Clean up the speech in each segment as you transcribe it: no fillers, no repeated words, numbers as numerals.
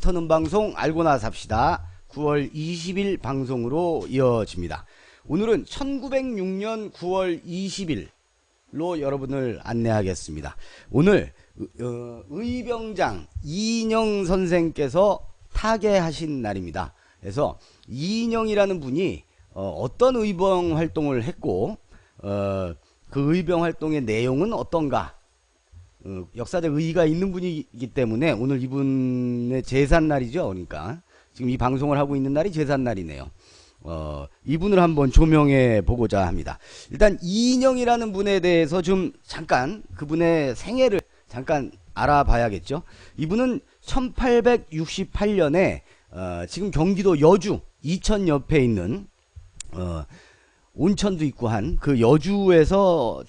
터는 방송 알고나 삽시다. 9월 20일 방송으로 이어집니다. 오늘은 1906년 9월 20일로 여러분을 안내하겠습니다. 오늘 의병장 이인영 선생께서 타계하신 날입니다. 그래서 이인영이라는 분이 어떤 의병 활동을 했고 그 의병 활동의 내용은 어떤가, 역사적 의의가 있는 분이기 때문에 오늘 이분의 제삿날이죠. 그러니까 지금 이 방송을 하고 있는 날이 제삿날이네요. 이분을 한번 조명해 보고자 합니다. 일단 이인영이라는 분에 대해서 좀 잠깐 그분의 생애를 잠깐 알아봐야겠죠. 이분은 1868년에 지금 경기도 여주 이천 옆에 있는 온천도 있고 한 그 여주에서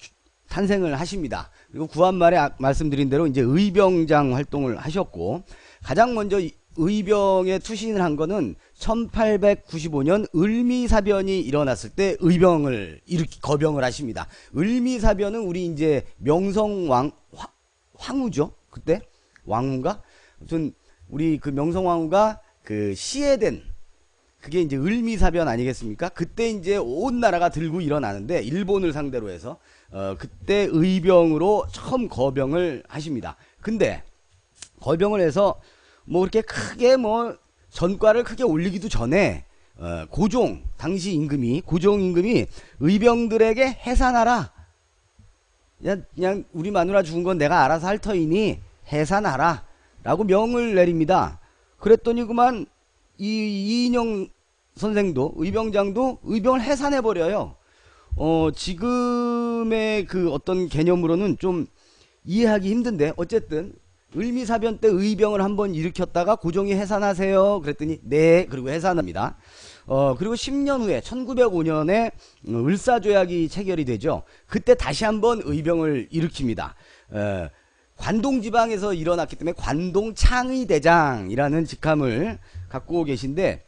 탄생을 하십니다. 그리고 구한말에 말씀드린 대로 이제 의병장 활동을 하셨고, 가장 먼저 의병에 투신을 한 거는 1895년 을미사변이 일어났을 때 의병을 거병을 하십니다. 을미사변은 우리 이제 명성 황후죠. 그때 왕후가 아무튼 우리 그 명성 왕후가 그 시해된 그게 이제 을미사변 아니겠습니까? 그때 이제 온 나라가 들고 일어나는데 일본을 상대로 해서 그때 의병으로 처음 거병을 하십니다. 근데 거병을 해서 뭐 그렇게 크게 뭐 전과를 크게 올리기도 전에 고종 당시 임금이 고종 임금이 의병들에게 해산하라. 그냥 우리 마누라 죽은 건 내가 알아서 할 터이니 해산하라 라고 명을 내립니다. 그랬더니 그만 이인영 선생도 의병장도 의병을 해산해 버려요. 지금의 그 어떤 개념으로는 좀 이해하기 힘든데, 어쨌든 을미사변 때 의병을 한번 일으켰다가 고종이 해산하세요 그랬더니 네, 그리고 해산합니다. 그리고 10년 후에 1905년에 을사조약이 체결이 되죠. 그때 다시 한번 의병을 일으킵니다. 관동 지방에서 일어났기 때문에 관동 창의대장이라는 직함을 갖고 계신데,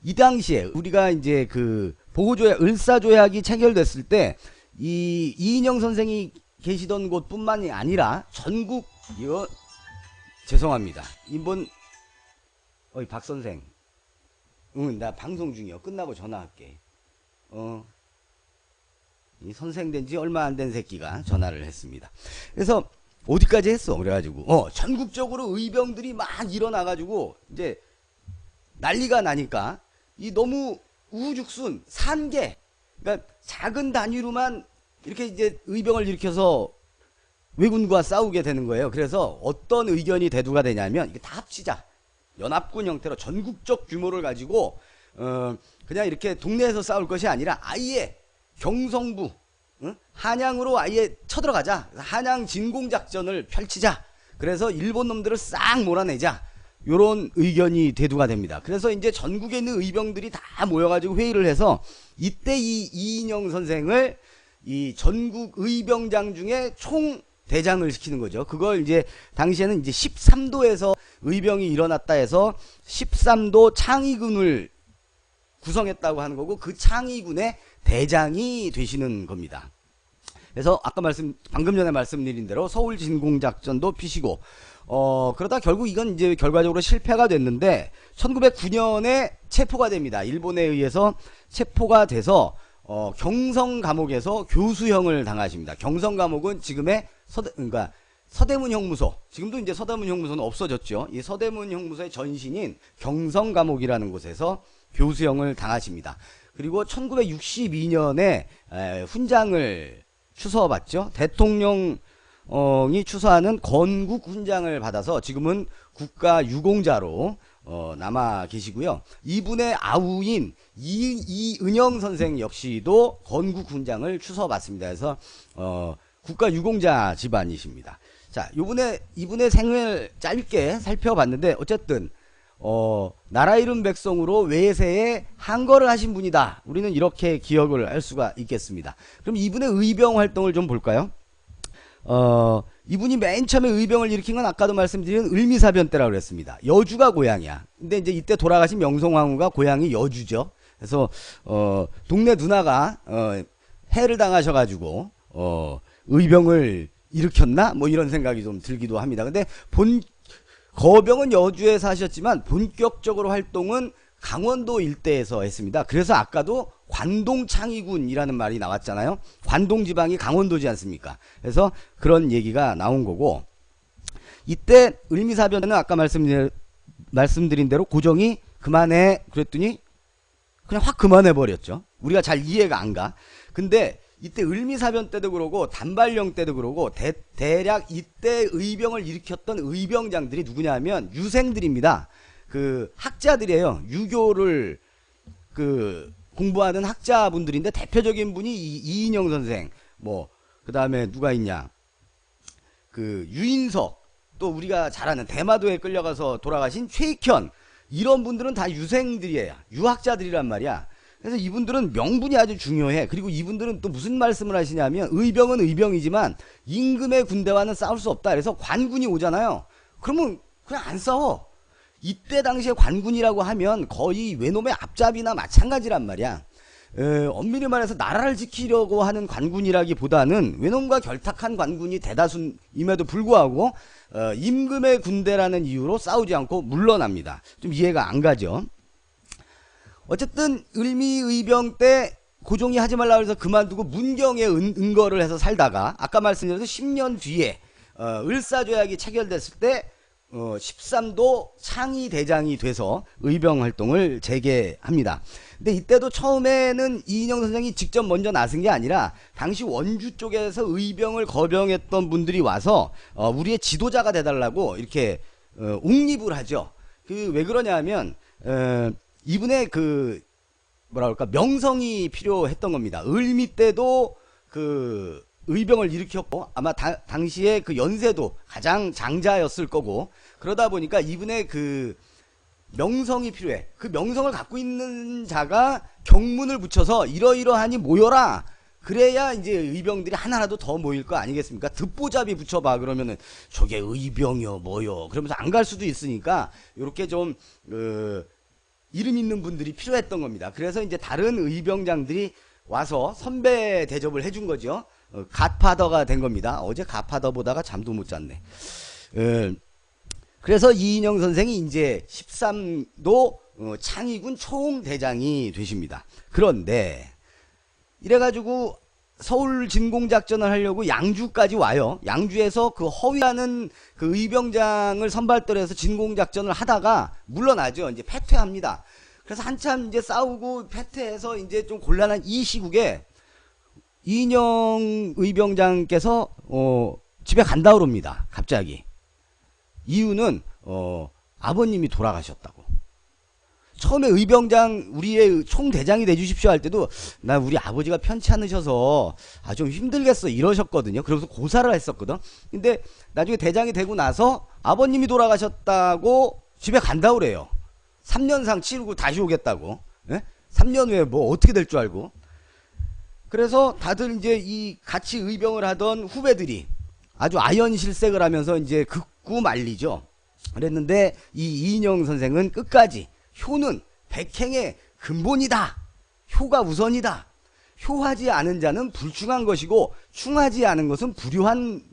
이 당시에 우리가 이제 그 보호조약, 을사조약이 체결됐을 때 이 이인영 선생이 계시던 곳뿐만이 아니라 전국, 이거 죄송합니다. 이번 박 선생, 나 방송 중이요. 끝나고 전화할게. 이 선생 된 지 얼마 안 된 새끼가 전화를 했습니다. 그래서 어디까지 했어? 그래가지고 전국적으로 의병들이 막 일어나가지고 이제 난리가 나니까 이 너무 우후죽순 산개, 그러니까 작은 단위로만 이렇게 이제 의병을 일으켜서 왜군과 싸우게 되는 거예요. 그래서 어떤 의견이 대두가 되냐면, 이게 다 합치자, 연합군 형태로 전국적 규모를 가지고 그냥 이렇게 동네에서 싸울 것이 아니라 아예 경성부, 한양으로 아예 쳐들어가자, 한양 진공작전을 펼치자, 그래서 일본 놈들을 싹 몰아내자, 요런 의견이 대두가 됩니다. 그래서 이제 전국에 있는 의병들이 다 모여가지고 회의를 해서 이때 이 이인영 선생을 이 전국 의병장 중에 총 대장을 시키는 거죠. 그걸 이제 당시에는 이제 13도에서 의병이 일어났다 해서 13도 창의군을 구성했다고 하는 거고, 그 창의군의 대장이 되시는 겁니다. 그래서 아까 방금 전에 말씀드린 대로 서울 진공작전도 피시고, 그러다 결국 이건 이제 결과적으로 실패가 됐는데 1909년에 체포가 됩니다. 일본에 의해서 체포가 돼서 경성 감옥에서 교수형을 당하십니다. 경성 감옥은 지금의 그러니까 서대문 형무소, 지금도 이제 서대문 형무소는 없어졌죠. 이 서대문 형무소의 전신인 경성 감옥이라는 곳에서 교수형을 당하십니다. 그리고 1962년에 훈장을 추서받죠. 대통령이 추서하는 건국 훈장을 받아서 지금은 국가유공자로 남아 계시고요. 이분의 아우인 이은영 선생 역시도 건국 훈장을 추서받습니다. 그래서 국가유공자 집안이십니다. 자, 이분의 생을 짧게 살펴봤는데, 어쨌든 나라 이룬 백성으로 외세에 한거를 하신 분이다. 우리는 이렇게 기억을 할 수가 있겠습니다. 그럼 이분의 의병 활동을 좀 볼까요? 이분이 맨 처음에 의병을 일으킨 건 아까도 말씀드린 을미사변 때라고 그랬습니다. 여주가 고향이야. 근데 이제 이때 돌아가신 명성황후가 고향이 여주죠. 그래서 동네 누나가 해를 당하셔가지고 의병을 일으켰나? 뭐 이런 생각이 좀 들기도 합니다. 근데 거병은 여주에서 하셨지만 본격적으로 활동은 강원도 일대에서 했습니다. 그래서 아까도 관동창의군이라는 말이 나왔잖아요. 관동 지방이 강원도지 않습니까? 그래서 그런 얘기가 나온 거고, 이때 을미사변은 아까 말씀드린 대로 고종이 그만해 그랬더니 그냥 확 그만해 버렸죠. 우리가 잘 이해가 안 가. 근데 이때 을미사변 때도 그러고 단발령 때도 그러고 대략 이때 의병을 일으켰던 의병장들이 누구냐면 유생들입니다. 그 학자들이에요. 유교를 그 공부하는 학자분들인데 대표적인 분이 이인영 선생, 뭐 그다음에 누가 있냐, 그 유인석, 또 우리가 잘 아는 대마도에 끌려가서 돌아가신 최익현, 이런 분들은 다 유생들이에요. 유학자들이란 말이야. 그래서 이분들은 명분이 아주 중요해. 그리고 이분들은 또 무슨 말씀을 하시냐면 의병은 의병이지만 임금의 군대와는 싸울 수 없다. 그래서 관군이 오잖아요. 그러면 그냥 안 싸워. 이때 당시에 관군이라고 하면 거의 외놈의 앞잡이나 마찬가지란 말이야. 엄밀히 말해서 나라를 지키려고 하는 관군이라기보다는 외놈과 결탁한 관군이 대다수임에도 불구하고 임금의 군대라는 이유로 싸우지 않고 물러납니다. 좀 이해가 안 가죠. 어쨌든 을미의병 때 고종이 하지 말라 그래서 그만두고 문경에 은거를 해서 살다가 아까 말씀드린 10년 뒤에 을사조약이 체결됐을 때 13도 창의대장이 돼서 의병 활동을 재개합니다. 근데 이때도 처음에는 이인영 선생이 직접 먼저 나선 게 아니라 당시 원주 쪽에서 의병을 거병했던 분들이 와서 우리의 지도자가 돼달라고 이렇게 옹립을 하죠. 그 왜 그러냐면 이분의 그 뭐라 그럴까 명성이 필요했던 겁니다. 을미 때도 그 의병을 일으켰고 아마 당시에 그 연세도 가장 장자였을 거고, 그러다 보니까 이분의 그 명성이 필요해. 그 명성을 갖고 있는 자가 경문을 붙여서 이러이러하니 모여라. 그래야 이제 의병들이 하나라도 더 모일 거 아니겠습니까? 듣보잡이 붙여봐 그러면은 저게 의병이요 뭐요 그러면서 안 갈 수도 있으니까 이렇게 좀 이름 있는 분들이 필요했던 겁니다. 그래서 이제 다른 의병장들이 와서 선배 대접을 해준 거죠. 갓파더가 된 겁니다. 어제 갓파더 보다가 잠도 못 잤네. 그래서 이인영 선생이 이제 13도 창의군 총대장이 되십니다. 그런데 이래가지고 서울 진공작전을 하려고 양주까지 와요. 양주에서 그 허위하는 그 의병장을 선발들해서 진공작전을 하다가 물러나죠. 이제 패퇴합니다. 그래서 한참 이제 싸우고 패퇴해서 이제 좀 곤란한 이 시국에 이인영 의병장께서 집에 간다 그럽니다. 갑자기. 이유는 아버님이 돌아가셨다고. 처음에 의병장 우리의 총대장이 돼주십시오 할 때도 나 우리 아버지가 편치 않으셔서 좀 힘들겠어 이러셨거든요. 그래서 고사를 했었거든. 근데 나중에 대장이 되고 나서 아버님이 돌아가셨다고 집에 간다 그래요. 3년상 치르고 다시 오겠다고. 예? 3년 후에 뭐 어떻게 될 줄 알고. 그래서 다들 이제 이 같이 의병을 하던 후배들이 아주 아연실색을 하면서 이제 극구 말리죠. 그랬는데 이 이인영 선생은 끝까지 효는 백행의 근본이다. 효가 우선이다. 효하지 않은 자는 불충한 것이고 충하지 않은 것은 불효한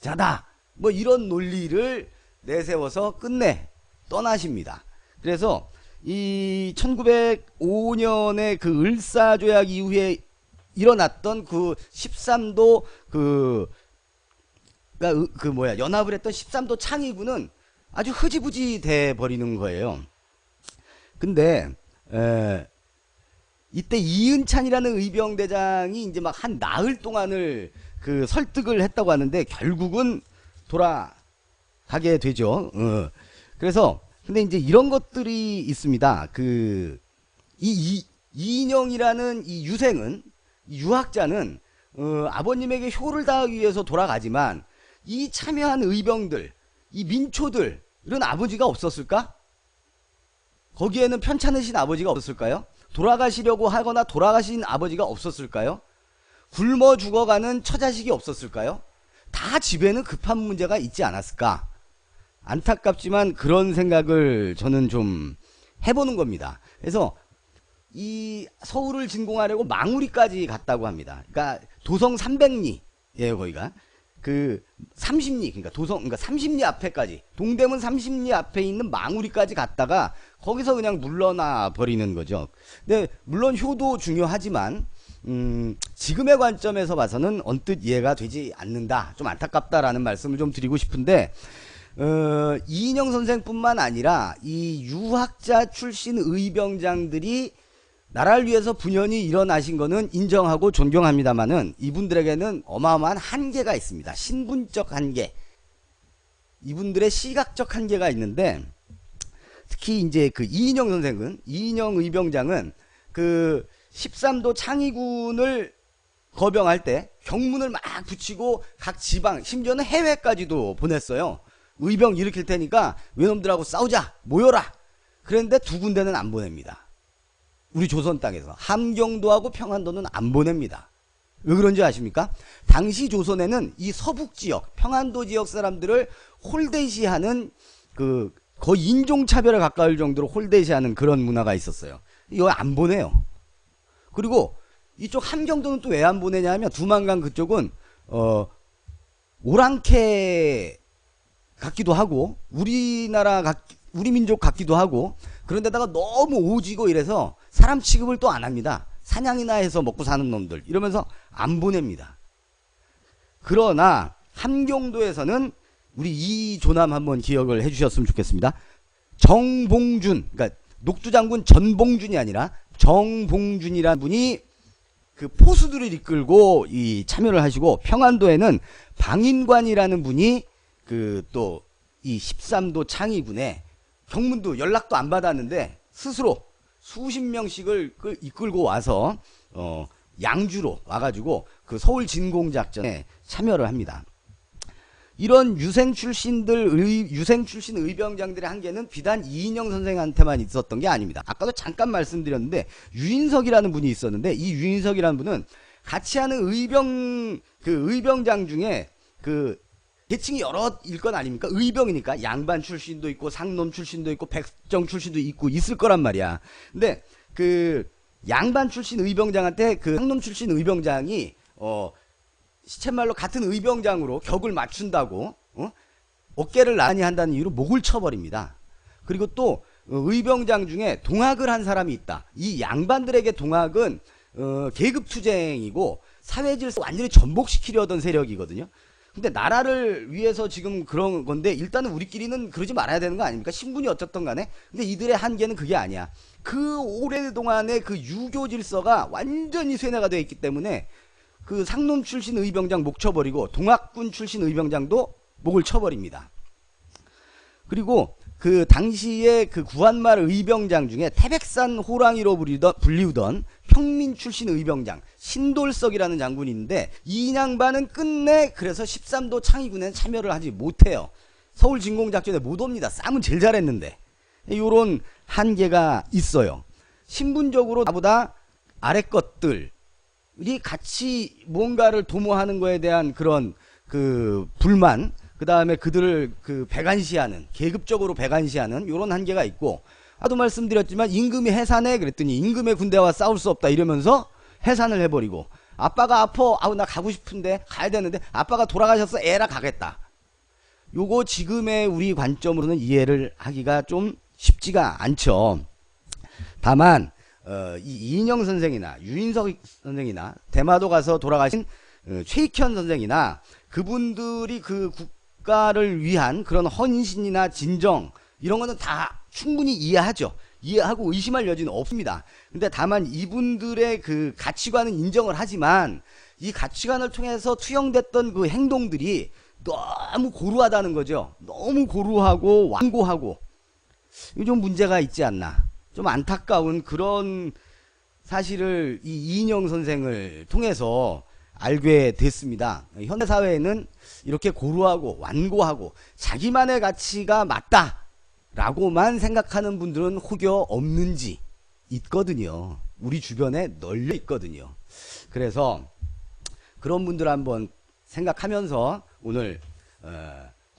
자다. 뭐 이런 논리를 내세워서 끝내 떠나십니다. 그래서 이 1905년에 그 을사조약 이후에 일어났던 그 13도 연합을 했던 13도 창의군은 아주 흐지부지 돼 버리는 거예요. 근데 이때 이은찬이라는 의병대장이 이제 막 한 나흘 동안을 그 설득을 했다고 하는데 결국은 돌아가게 되죠. 그래서 근데 이제 이런 것들이 있습니다. 그 이인영이라는 이 유생은 이 유학자는 아버님에게 효를 다하기 위해서 돌아가지만 이 참여한 의병들, 이 민초들 이런 아버지가 없었을까? 거기에는 편찮으신 아버지가 없었을까요? 돌아가시려고 하거나 돌아가신 아버지가 없었을까요? 굶어 죽어가는 처자식이 없었을까요? 다 집에는 급한 문제가 있지 않았을까? 안타깝지만 그런 생각을 저는 좀 해보는 겁니다. 그래서 이 서울을 진공하려고 망우리까지 갔다고 합니다. 그러니까 도성 300리예요 거기가. 그 30리, 그러니까 그러니까 30리 앞에까지, 동대문 30리 앞에 있는 망우리까지 갔다가 거기서 그냥 물러나 버리는 거죠. 근데 물론 효도 중요하지만 지금의 관점에서 봐서는 언뜻 이해가 되지 않는다, 좀 안타깝다라는 말씀을 좀 드리고 싶은데, 이인영 선생뿐만 아니라 이 유학자 출신 의병장들이 나라를 위해서 분연히 일어나신 거는 인정하고 존경합니다만은 이분들에게는 어마어마한 한계가 있습니다. 신분적 한계, 이분들의 시각적 한계가 있는데, 특히 이제 그 이인영 선생은, 이인영 의병장은 그 13도 창의군을 거병할 때 경문을 막 붙이고 각 지방, 심지어는 해외까지도 보냈어요. 의병 일으킬 테니까 외놈들하고 싸우자, 모여라. 그런데 두 군데는 안 보냅니다. 우리 조선 땅에서 함경도하고 평안도는 안 보냅니다. 왜 그런지 아십니까? 당시 조선에는 이 서북 지역, 평안도 지역 사람들을 홀대시하는, 그 거의 인종차별에 가까울 정도로 홀대시하는 그런 문화가 있었어요. 이거 안 보내요. 그리고 이쪽 함경도는 또 왜 안 보내냐 하면, 두만강 그쪽은 오랑캐 같기도 하고 우리 민족 같기도 하고, 그런데다가 너무 오지고 이래서 사람 취급을 또 안 합니다. 사냥이나 해서 먹고 사는 놈들 이러면서 안 보냅니다. 그러나 함경도에서는 우리 이 조남 한번 기억을 해주셨으면 좋겠습니다. 정봉준, 그러니까 녹두장군 전봉준이 아니라 정봉준이라는 분이 그 포수들을 이끌고 이 참여를 하시고, 평안도에는 방인관이라는 분이 그 또 이 13도 창의군에 경문도 연락도 안 받았는데 스스로 수십 명씩을 이끌고 와서 양주로 와가지고 그 서울 진공작전에 참여를 합니다. 이런 유생 출신 의병장들의 한계는 비단 이인영 선생한테만 있었던 게 아닙니다. 아까도 잠깐 말씀드렸는데 유인석이라는 분이 있었는데, 이 유인석이라는 분은 같이 하는 의병장 중에 그 계층이 여러일 건 아닙니까? 의병이니까 양반 출신도 있고 상놈 출신도 있고 백정 출신도 있고 있을 거란 말이야. 근데 그 양반 출신 의병장한테 그 상놈 출신 의병장이 시쳇말로 같은 의병장으로 격을 맞춘다고 어깨를 나란히 한다는 이유로 목을 쳐버립니다. 그리고 또 의병장 중에 동학을 한 사람이 있다. 이 양반들에게 동학은 계급투쟁이고 사회질서 완전히 전복시키려던 세력이거든요. 근데 나라를 위해서 지금 그런 건데, 일단은 우리끼리는 그러지 말아야 되는 거 아닙니까? 신분이 어쨌든 간에. 근데 이들의 한계는 그게 아니야. 그 오랫동안의 그 유교 질서가 완전히 쇠뇌가 되어 있기 때문에 그 상놈 출신 의병장 목 쳐버리고 동학군 출신 의병장도 목을 쳐버립니다. 그리고 그 당시에 그 구한말 의병장 중에 태백산 호랑이로 불리우던 평민 출신 의병장 신돌석이라는 장군이 있는데, 이 양반은 끝내 그래서 13도 창의군에 참여를 하지 못해요. 서울 진공작전에 못 옵니다. 싸움은 제일 잘했는데. 요런 한계가 있어요. 신분적으로 나보다 아래 것들이 같이 뭔가를 도모하는 거에 대한 그런 그 불만, 그 다음에 그들을 그 배관시하는, 계급적으로 배관시하는 요런 한계가 있고, 아도 말씀드렸지만 임금이 해산해 그랬더니 임금의 군대와 싸울 수 없다 이러면서 해산을 해버리고, 아빠가 아파, 아우 나 가고 싶은데 가야 되는데 아빠가 돌아가셨어, 에라 가겠다. 요거 지금의 우리 관점으로는 이해를 하기가 좀 쉽지가 않죠. 다만 이 이인영 선생이나 유인석 선생이나 대마도 가서 돌아가신 최익현 선생이나 그분들이 그 국가를 위한 그런 헌신이나 진정 이런 거는 다 충분히 이해하죠. 이해하고 의심할 여지는 없습니다. 근데 다만 이분들의 그 가치관은 인정을 하지만 이 가치관을 통해서 투영됐던 그 행동들이 너무 고루하다는 거죠. 너무 고루하고 완고하고 이거 좀 문제가 있지 않나. 좀 안타까운 그런 사실을 이 이인영 선생을 통해서 알게 됐습니다. 현대사회에는 이렇게 고루하고 완고하고 자기만의 가치가 맞다라고만 생각하는 분들은 혹여 없는지 있거든요. 우리 주변에 널려 있거든요. 그래서 그런 분들 한번 생각하면서 오늘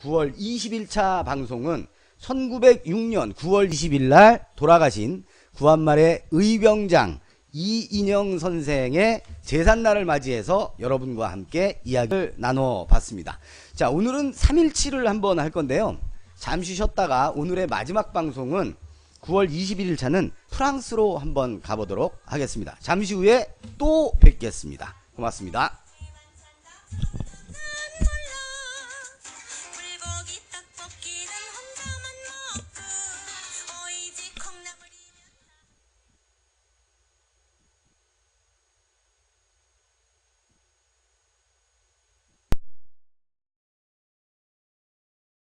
9월 20일차 방송은 1906년 9월 20일 날 돌아가신 구한말의 의병장 이인영 선생의 제삿날을 맞이해서 여러분과 함께 이야기를 나눠봤습니다. 자, 오늘은 3일치를 한번 할 건데요. 잠시 쉬었다가 오늘의 마지막 방송은 9월 21일 차는 프랑스로 한번 가보도록 하겠습니다. 잠시 후에 또 뵙겠습니다. 고맙습니다.